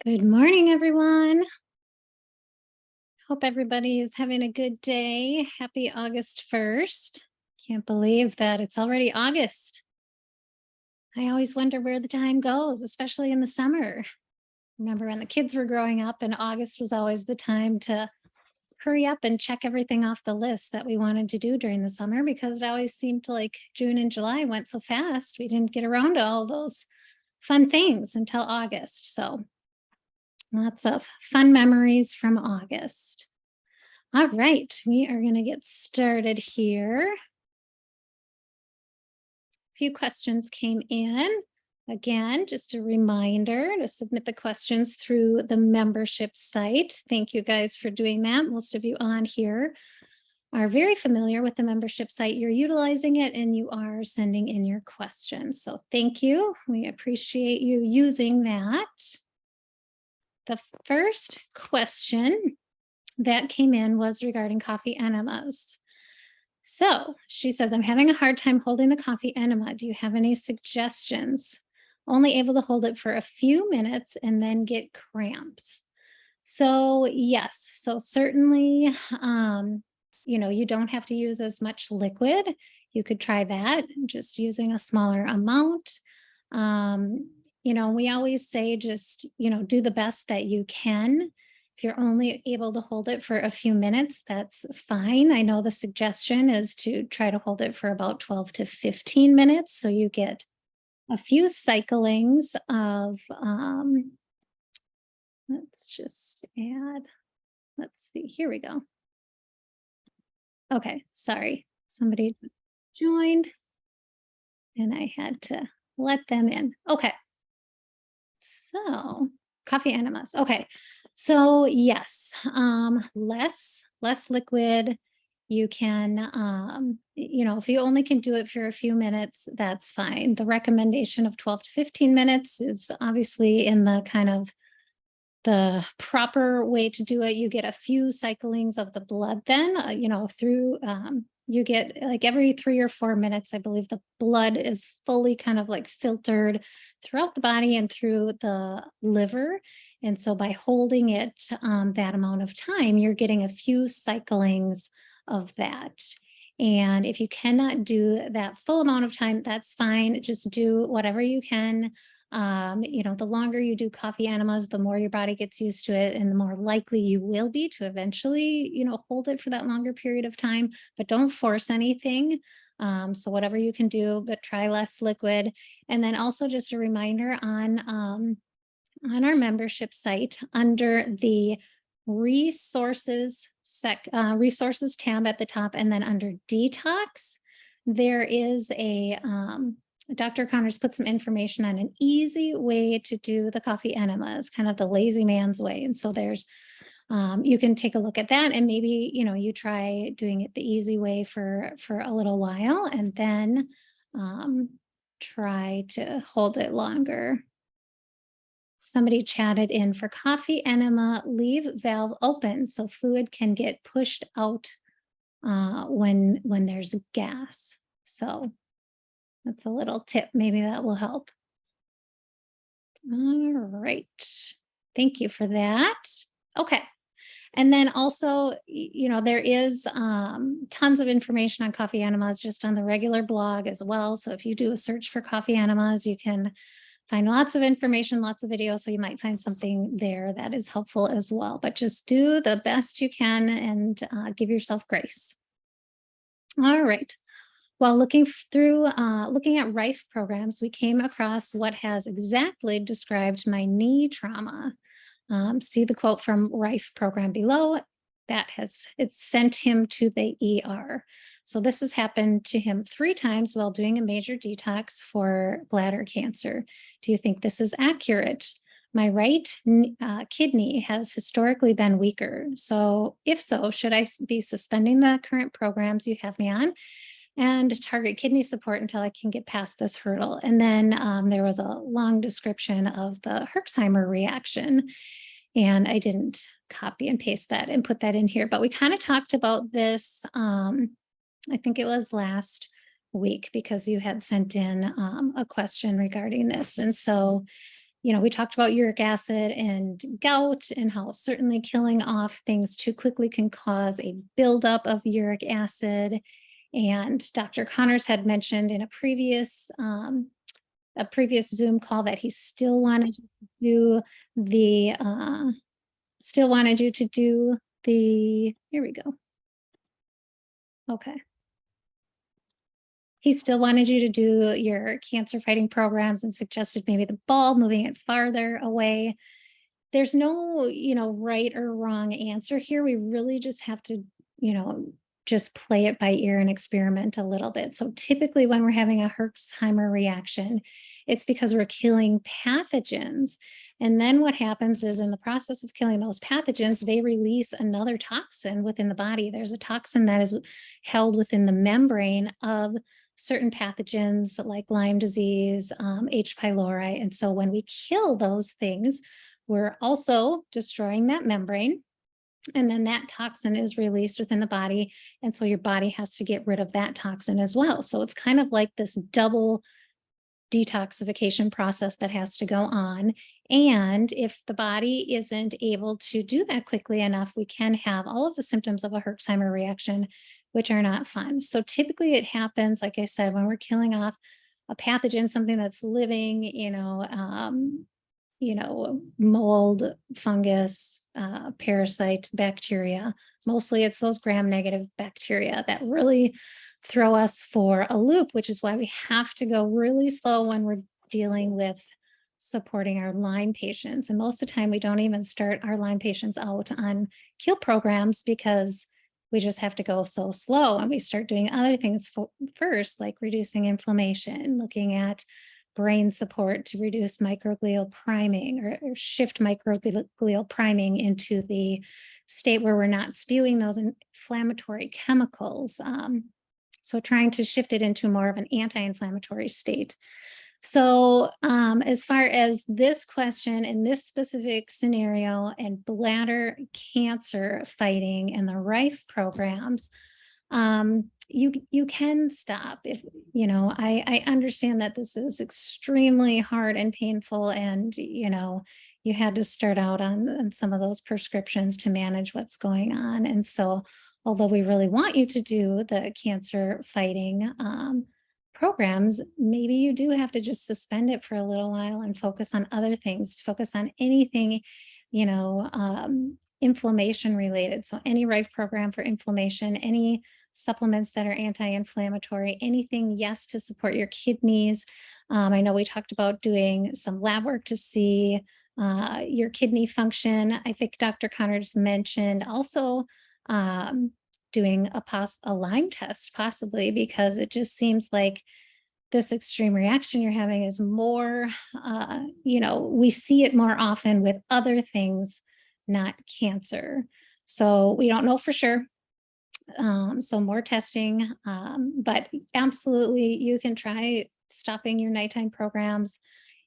Good morning, everyone. Hope everybody is having a good day. Happy August 1st. Can't believe that it's already August. I always wonder where the time goes, especially in the summer. Remember when the kids were growing up and August was always the time to hurry up and check everything off the list that we wanted to do during the summer because it always seemed like June and July went so fast. We didn't get around to all those fun things until August. So lots of fun memories from August. All right, we are going to get started here. A few questions came in. Again, just a reminder to submit the questions through the membership site. Thank you guys for doing that. Most of you on here are very familiar with the membership site. You're utilizing it and you are sending in your questions. So thank you. We appreciate you using that. The first question that came in was regarding coffee enemas. So she says, I'm having a hard time holding the coffee enema. Do you have any suggestions? Only able to hold it for a few minutes and then get cramps. So yes, so certainly, you don't have to use as much liquid. You could try that, just using a smaller amount. We always say just, do the best that you can. If you're only able to hold it for a few minutes, that's fine. I know the suggestion is to try to hold it for about 12 to 15 minutes. So you get a few cyclings of, let's just add, let's see, here we go. Okay, sorry, somebody just joined and I had to let them in. Okay, so coffee enemas. Okay, so yes, less liquid. You can, if you only can do it for a few minutes, that's fine. The recommendation of 12 to 15 minutes is obviously in the kind of the proper way to do it. You get a few cyclings of the blood then, through, you get like every 3 or 4 minutes, I believe the blood is fully kind of like filtered throughout the body and through the liver. And so by holding it that amount of time, you're getting a few cyclings of that. And if you cannot do that full amount of time, that's fine. Just do whatever you can. The longer you do coffee enemas, the more your body gets used to it and the more likely you will be to eventually, hold it for that longer period of time, but don't force anything. So whatever you can do, but try less liquid. And then also just a reminder on our membership site under the resources tab at the top, and then under detox, there is a Dr. Connors put some information on an easy way to do the coffee enemas, kind of the lazy man's way. And so there's, you can take a look at that and maybe, you try doing it the easy way for a little while and then try to hold it longer. Somebody chatted in for coffee enema, leave valve open so fluid can get pushed out when there's gas. So that's a little tip. Maybe that will help. All right. Thank you for that. Okay. And then also, there is tons of information on coffee enemas just on the regular blog as well. So if you do a search for coffee enemas, you can find lots of information, lots of videos. So you might find something there that is helpful as well. But just do the best you can and give yourself grace. All right. While looking at Rife programs, we came across what has exactly described my knee trauma. See the quote from Rife program below. It sent him to the ER. So this has happened to him 3 times while doing a major detox for bladder cancer. Do you think this is accurate? My right kidney has historically been weaker. So if so, should I be suspending the current programs you have me on and target kidney support until I can get past this hurdle? And then there was a long description of the Herxheimer reaction. And I didn't copy and paste that and put that in here, but we kind of talked about this. I think it was last week because you had sent in a question regarding this. And so we talked about uric acid and gout and how certainly killing off things too quickly can cause a buildup of uric acid. And Dr. Connors had mentioned in a previous Zoom call that he still wanted you to do here we go. Okay. He still wanted you to do your cancer fighting programs and suggested maybe the ball, moving it farther away. There's no, right or wrong answer here. We really just have to, just play it by ear and experiment a little bit. So typically when we're having a Herxheimer reaction, it's because we're killing pathogens. And then what happens is in the process of killing those pathogens, they release another toxin within the body. There's a toxin that is held within the membrane of certain pathogens like Lyme disease, H. pylori. And so when we kill those things, we're also destroying that membrane. And then that toxin is released within the body. And so your body has to get rid of that toxin as well. So it's kind of like this double detoxification process that has to go on. And if the body isn't able to do that quickly enough, we can have all of the symptoms of a Herxheimer reaction, which are not fun. So typically it happens, like I said, when we're killing off a pathogen, something that's living, mold, fungus, parasite, bacteria. Mostly it's those gram-negative bacteria that really throw us for a loop, which is why we have to go really slow when we're dealing with supporting our Lyme patients. And most of the time, we don't even start our Lyme patients out on kill programs because we just have to go so slow, and we start doing other things first, like reducing inflammation, looking at brain support to reduce microglial priming or shift microglial priming into the state where we're not spewing those inflammatory chemicals. So trying to shift it into more of an anti-inflammatory state. So as far as this question in this specific scenario and bladder cancer fighting and the Rife programs, you can stop if, I understand that this is extremely hard and painful, and, you had to start out on some of those prescriptions to manage what's going on. And so, although we really want you to do the cancer fighting programs, maybe you do have to just suspend it for a little while and focus on other things, focus on anything, inflammation related. So any Rife program for inflammation, any supplements that are anti-inflammatory, anything, yes, to support your kidneys. I know we talked about doing some lab work to see your kidney function. I think Dr. Connors mentioned also doing a Lyme test, possibly, because it just seems like this extreme reaction you're having is more, we see it more often with other things, not cancer. So we don't know for sure. So more testing, but absolutely you can try stopping your nighttime programs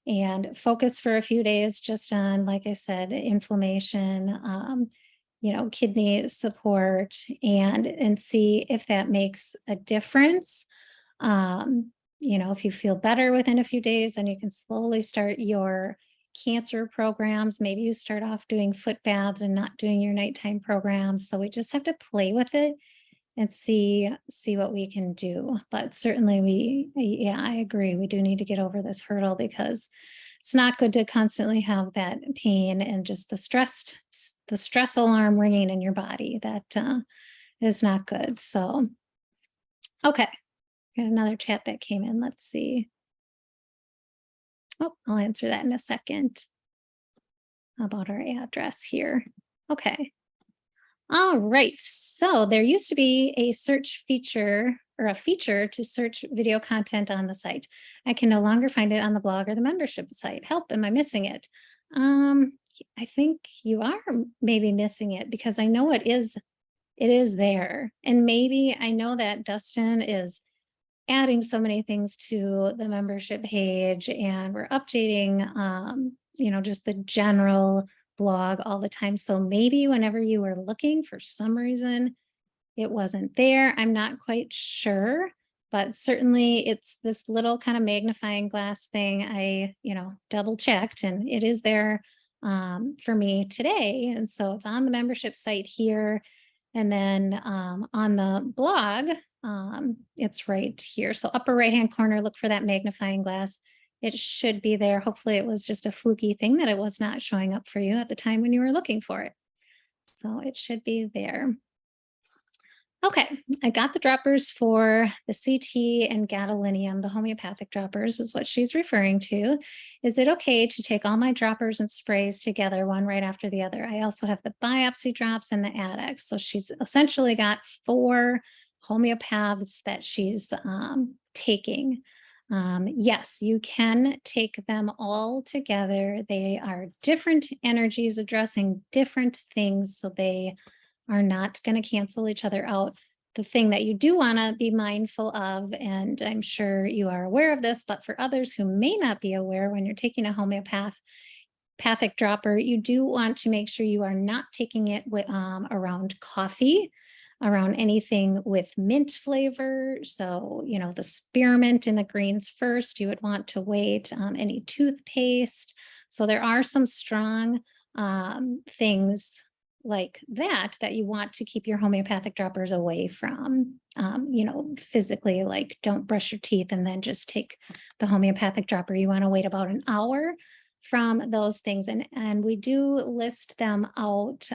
and focus for a few days just on, like I said, inflammation, kidney support, and see if that makes a difference. If you feel better within a few days, then you can slowly start your cancer programs. Maybe you start off doing foot baths and not doing your nighttime programs. So we just have to play with it and see what we can do. But certainly I agree. We do need to get over this hurdle because it's not good to constantly have that pain and just the stress alarm ringing in your body. That is not good. So, okay. Got another chat that came in. Let's see. Oh, I'll answer that in a second about our address here. Okay. All right. So there used to be a search feature or a feature to search video content on the site. I can no longer find it on the blog or the membership site. Help, am I missing it? I think you are maybe missing it because I know it is there. And maybe I know that Dustin is adding so many things to the membership page, and we're updating, just the general blog all the time. So maybe whenever you were looking for some reason, it wasn't there. I'm not quite sure. But certainly it's this little kind of magnifying glass thing. I, double checked and it is there for me today. And so it's on the membership site here. And then on the blog, it's right here. So upper right-hand corner, look for that magnifying glass. It should be there. Hopefully it was just a fluky thing that it was not showing up for you at the time when you were looking for it. So it should be there. Okay, I got the droppers for the CT and gadolinium, the homeopathic droppers is what she's referring to. Is it okay to take all my droppers and sprays together, one right after the other? I also have the biopsy drops and the Adex. So she's essentially got 4 homeopaths that she's taking. Yes, you can take them all together. They are different energies addressing different things. So they are not going to cancel each other out. The thing that you do want to be mindful of, and I'm sure you are aware of this, but for others who may not be aware, when you're taking a homeopathic dropper, you do want to make sure you are not taking it around coffee, around anything with mint flavor. So, the spearmint in the greens first, you would want to wait, any toothpaste. So there are some strong things like that you want to keep your homeopathic droppers away from. Physically, like don't brush your teeth and then just take the homeopathic dropper. You want to wait about an hour from those things. And we do list them out.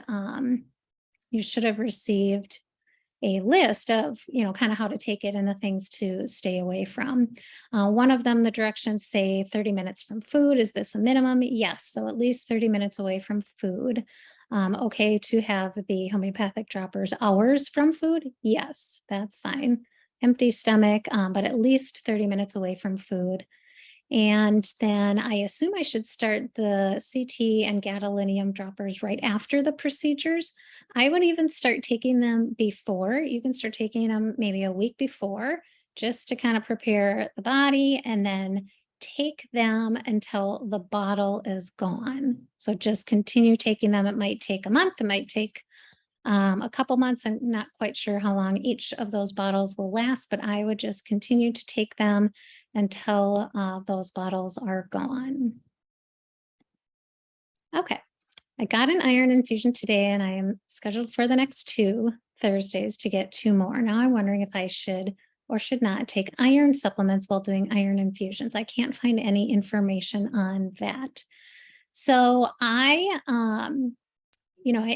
You should have received a list of, kind of how to take it and the things to stay away from. One of them, the directions say 30 minutes from food. Is this a minimum? Yes. So at least 30 minutes away from food. Okay to have the homeopathic droppers hours from food? Yes, that's fine. Empty stomach, but at least 30 minutes away from food. And then I assume I should start the CT and gadolinium droppers right after the procedures. I would even start taking them before. You can start taking them maybe a week before just to kind of prepare the body and then take them until the bottle is gone. So just continue taking them. It might take a month, it might take a couple months. I'm not quite sure how long each of those bottles will last, but I would just continue to take them until those bottles are gone. Okay, I got an iron infusion today and I am scheduled for the next 2 Thursdays to get 2 more. Now I'm wondering if I should or should not take iron supplements while doing iron infusions. I can't find any information on that. So I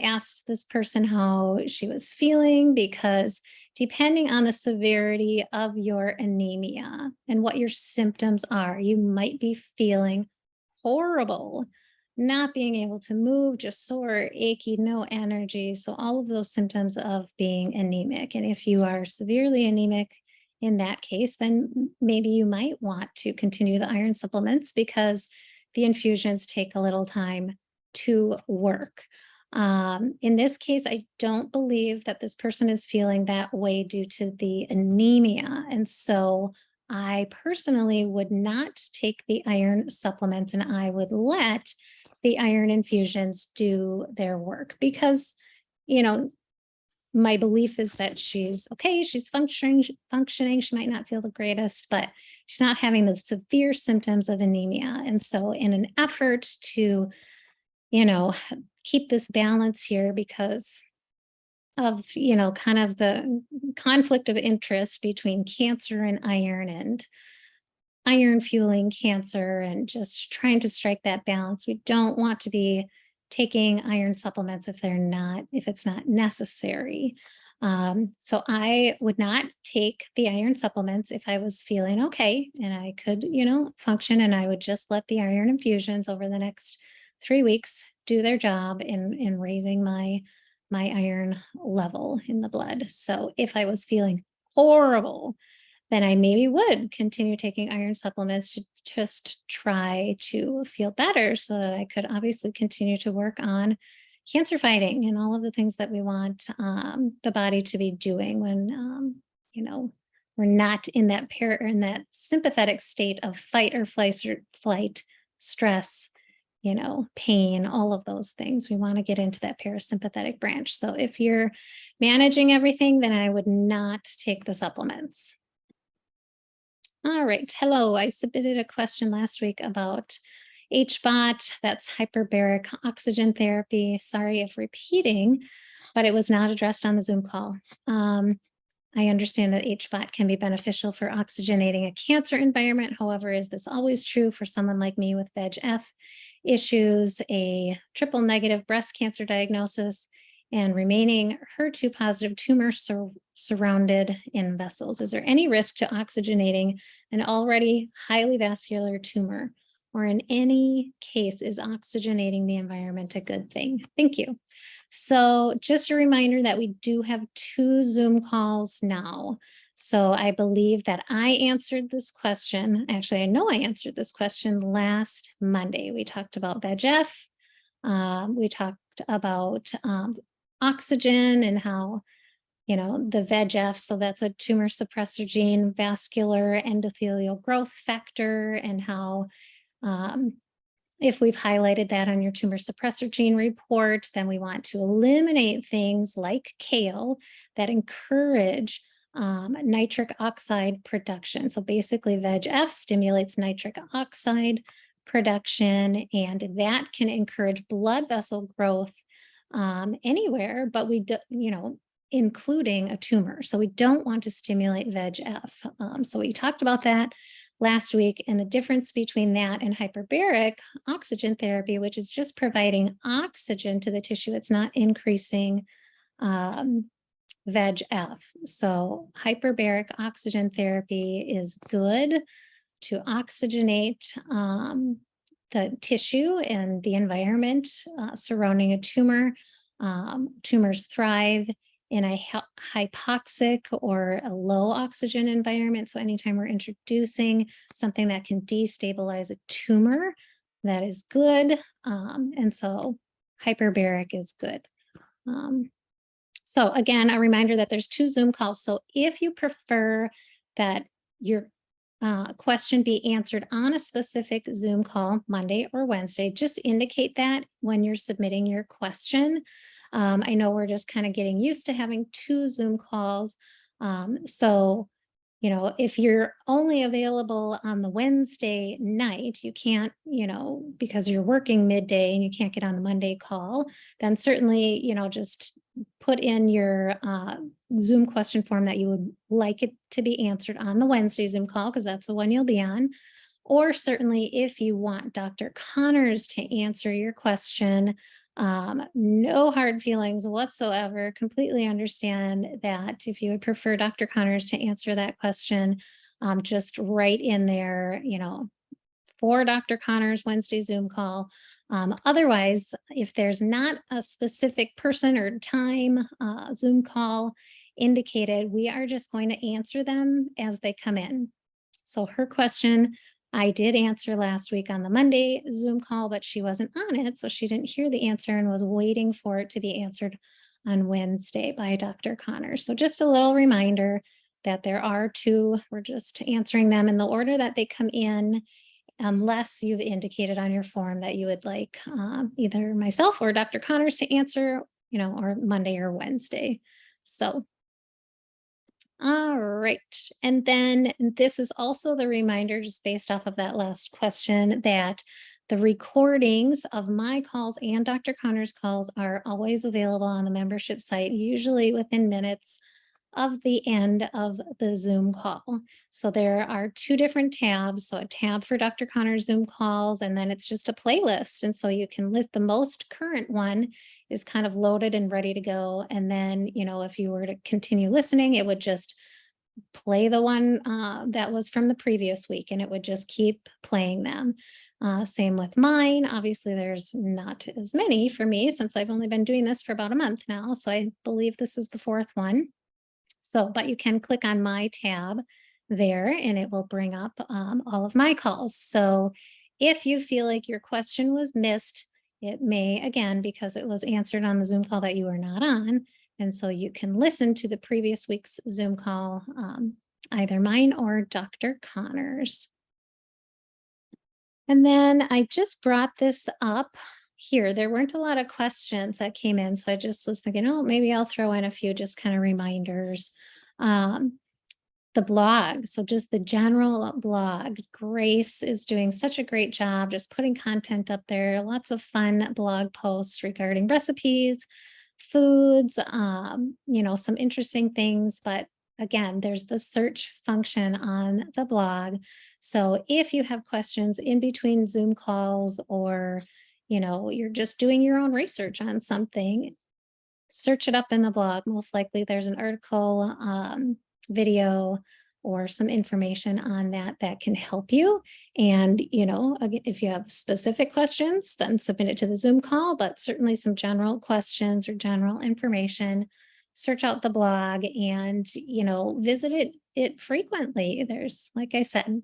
asked this person how she was feeling because depending on the severity of your anemia and what your symptoms are, you might be feeling horrible, not being able to move, just sore, achy, no energy. So all of those symptoms of being anemic. And if you are severely anemic in that case, then maybe you might want to continue the iron supplements because the infusions take a little time to work. In this case, I don't believe that this person is feeling that way due to the anemia. And so I personally would not take the iron supplements and I would let the iron infusions do their work because, my belief is that she's okay, she's functioning, she might not feel the greatest, but she's not having those severe symptoms of anemia. And so in an effort to, you know, keep this balance here because of, kind of the conflict of interest between cancer and iron fueling cancer and just trying to strike that balance. We don't want to be taking iron supplements if it's not necessary. So I would not take the iron supplements if I was feeling okay and I could, function, and I would just let the iron infusions over the next 3 weeks do their job in raising my iron level in the blood. So if I was feeling horrible, then I maybe would continue taking iron supplements to just try to feel better so that I could obviously continue to work on cancer fighting and all of the things that we want the body to be doing when, we're not in in that sympathetic state of fight or flight, stress, pain, all of those things. We want to get into that parasympathetic branch. So if you're managing everything, then I would not take the supplements. All right. Hello. I submitted a question last week about HBOT, that's hyperbaric oxygen therapy. Sorry if repeating, but it was not addressed on the Zoom call. I understand that HBOT can be beneficial for oxygenating a cancer environment. However, is this always true for someone like me with VEGF issues, a triple negative breast cancer diagnosis, and remaining HER2 positive tumor surrounded in vessels? Is there any risk to oxygenating an already highly vascular tumor? Or in any case, is oxygenating the environment a good thing? Thank you. So just a reminder that we do have 2 Zoom calls now. So I believe that I answered this question. Actually, I know I answered this question last Monday. We talked about VEGF. We talked about oxygen and how, the VEGF, so that's a tumor suppressor gene, vascular endothelial growth factor, and how if we've highlighted that on your tumor suppressor gene report, then we want to eliminate things like kale that encourage nitric oxide production. So basically, VEGF stimulates nitric oxide production, and that can encourage blood vessel growth anywhere, but we do, including a tumor. So we don't want to stimulate VEGF. So we talked about that last week, and the difference between that and hyperbaric oxygen therapy, which is just providing oxygen to the tissue. It's not increasing VEGF. So hyperbaric oxygen therapy is good to oxygenate the tissue and the environment surrounding a tumor. Tumors thrive in a hypoxic or a low oxygen environment. So anytime we're introducing something that can destabilize a tumor, that is good. And so hyperbaric is good. So again, a reminder that there's 2 Zoom calls. So if you prefer that your question be answered on a specific Zoom call, Monday or Wednesday, just indicate that when you're submitting your question. I know we're just kind of getting used to having 2 Zoom calls. So, if you're only available on the Wednesday night, you can't, because you're working midday and you can't get on the Monday call, then certainly, just put in your Zoom question form that you would like it to be answered on the Wednesday Zoom call, because that's the one you'll be on. Or certainly if you want Dr. Connors to answer your question, no hard feelings whatsoever. Completely understand that if you would prefer Dr. Connors to answer that question, just write in there, for Dr. Connors Wednesday Zoom call. Otherwise, if there's not a specific person or time Zoom call indicated, we are just going to answer them as they come in. So her question, I did answer last week on the Monday Zoom call, but she wasn't on it, so she didn't hear the answer and was waiting for it to be answered on Wednesday by Dr. Connors. So just a little reminder that there are 2. We're just answering them in the order that they come in, unless you've indicated on your form that you would like either myself or Dr. Connors to answer, or Monday or Wednesday. So all right. And then this is also the reminder, just based off of that last question, that the recordings of my calls and Dr. Connors' calls are always available on the membership site, usually within minutes of the end of the Zoom call. So there are 2 different tabs. So a tab for Dr. Connors Zoom calls, and then it's just a playlist. And so you can list the most current one is kind of loaded and ready to go. And then, if you were to continue listening, it would just play the one that was from the previous week, and it would just keep playing them. Same with mine. Obviously, there's not as many for me since I've only been doing this for about a month now. So I believe this is the 4th one. So, but you can click on my tab there and it will bring up all of my calls. So if you feel like your question was missed, it may, again, because it was answered on the Zoom call that you were not on. And so you can listen to the previous week's Zoom call, either mine or Dr. Connors. And then I just brought this up here. There weren't a lot of questions that came in. So I just was thinking, oh, maybe I'll throw in a few just kind of reminders. the blog. So just the general blog. Grace is doing such a great job just putting content up there. Lots of fun blog posts regarding recipes, foods, some interesting things. But again, there's the search function on the blog. So if you have questions in between Zoom calls or, you're just doing your own research on something, search it up in the blog. Most likely there's an article, video, or some information on that can help you. And, if you have specific questions, then submit it to the Zoom call, but certainly some general questions or general information, search out the blog and, visit it frequently. There's, like I said,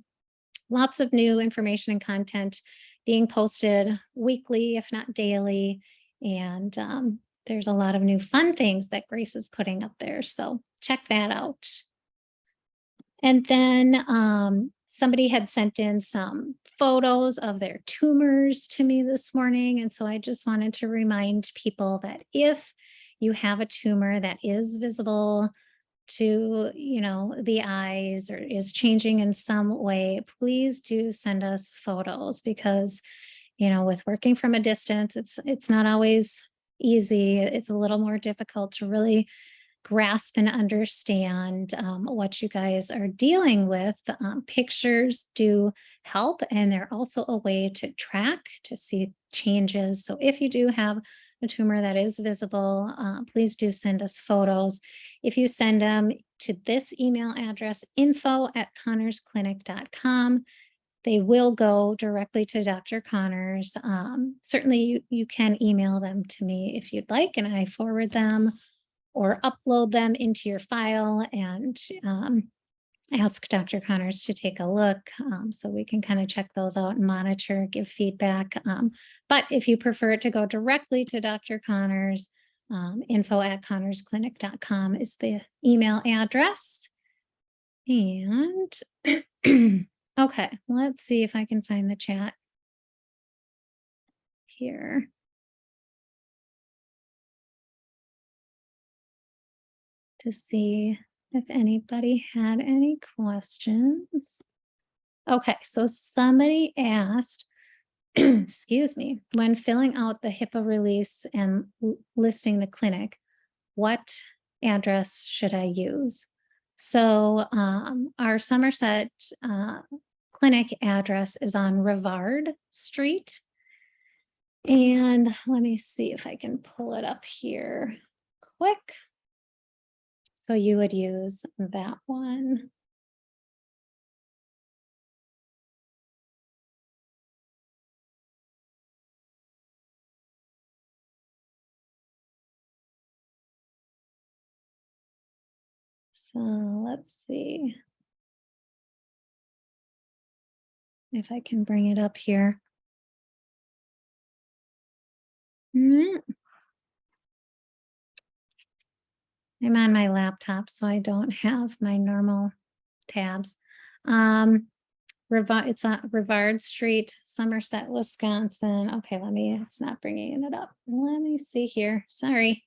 lots of new information and content being posted weekly, if not daily. And there's a lot of new fun things that Grace is putting up there. So check that out. And then somebody had sent in some photos of their tumors to me this morning. And so I just wanted to remind people that if you have a tumor that is visible to, the eyes or is changing in some way, please do send us photos because, with working from a distance, it's not always easy. It's a little more difficult to really grasp and understand what you guys are dealing with. Pictures do help, and they're also a way to track to see changes. So if you do have a tumor that is visible, please do send us photos. If you send them to this email address, info@connorsclinic.com, they will go directly to Dr. Connors. Certainly, you can email them to me if you'd like, and I forward them or upload them into your file and ask Dr. Connors to take a look so we can kind of check those out and monitor, give feedback. But if you prefer it to go directly to Dr. Connors, info@connorsclinic.com is the email address. And okay, let's see if I can find the chat here. To see if anybody had any questions. Okay, so somebody asked, excuse me, when filling out the HIPAA release and listing the clinic, what address should I use? So our Somerset clinic address is on Rivard Street. And let me see if I can pull it up here quick. So you would use that one. So let's see if I can bring it up here. I'm on my laptop, so I don't have my normal tabs. It's on Rivard Street, Somerset, Wisconsin. Okay, it's not bringing it up. Let me see here. Sorry.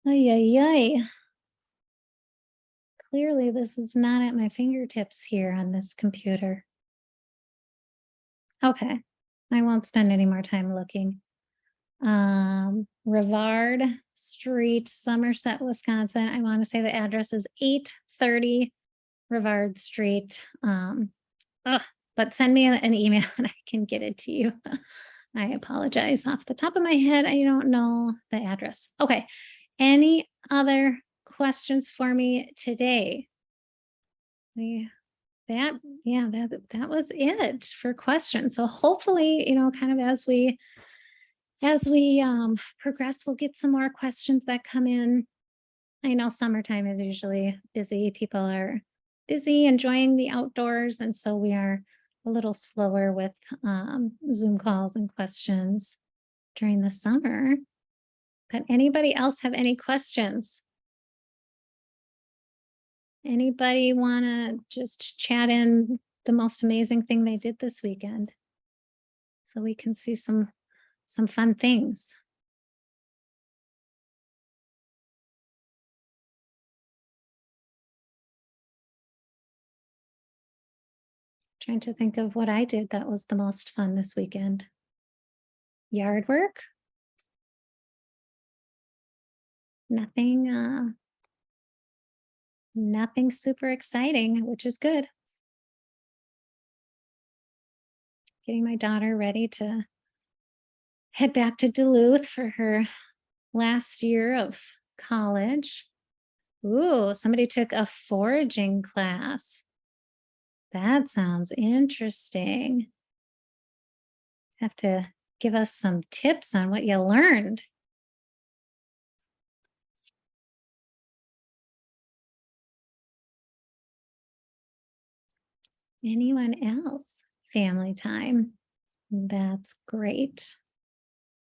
Ay, ay, ay. Clearly, this is not at my fingertips here on this computer. Okay, I won't spend any more time looking. Rivard Street, Somerset, Wisconsin. I want to say the address is 830 Rivard Street. But send me an email and I can get it to you. I apologize. Off the top of my head, I don't know the address. Okay. Any other questions for me today? That was it for questions. So hopefully, kind of as we progress, we'll get some more questions that come in. I know summertime is usually busy. People are busy enjoying the outdoors. And so we are a little slower with Zoom calls and questions during the summer. But anybody else have any questions? Anybody want to just chat in the most amazing thing they did this weekend. So we can see some fun things. Trying to think of what I did that was the most fun this weekend. Yard work? Nothing, nothing super exciting, which is good. Getting my daughter ready to head back to Duluth for her last year of college. Ooh, somebody took a foraging class. That sounds interesting. Have to give us some tips on what you learned. Anyone else? Family time. That's great.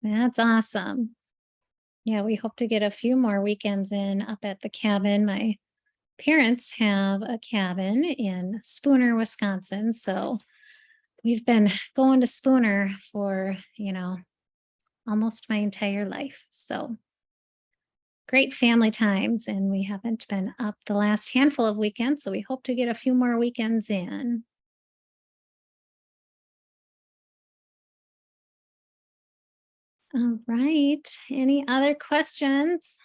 That's awesome. Yeah, we hope to get a few more weekends in up at the cabin. My parents have a cabin in Spooner, Wisconsin. So we've been going to Spooner for, almost my entire life. So great family times. And we haven't been up the last handful of weekends. So we hope to get a few more weekends in. All right. Any other questions?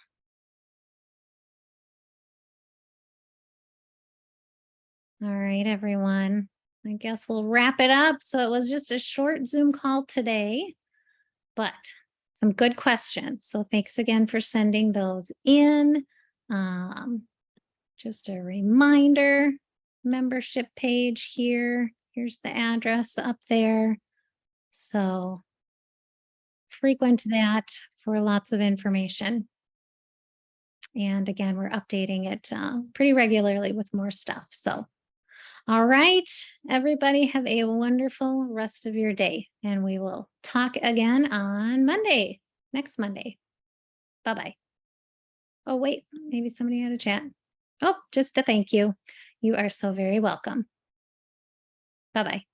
All right, everyone. I guess we'll wrap it up. So it was just a short Zoom call today, but some good questions. So thanks again for sending those in. Um, just a reminder, membership page here. Here's the address up there. So frequent that for lots of information. And again, we're updating it pretty regularly with more stuff. So, all right, everybody have a wonderful rest of your day. And we will talk again on Monday, next Monday. Bye-bye. Oh, wait, maybe somebody had a chat. Oh, just a thank you. You are so very welcome. Bye-bye.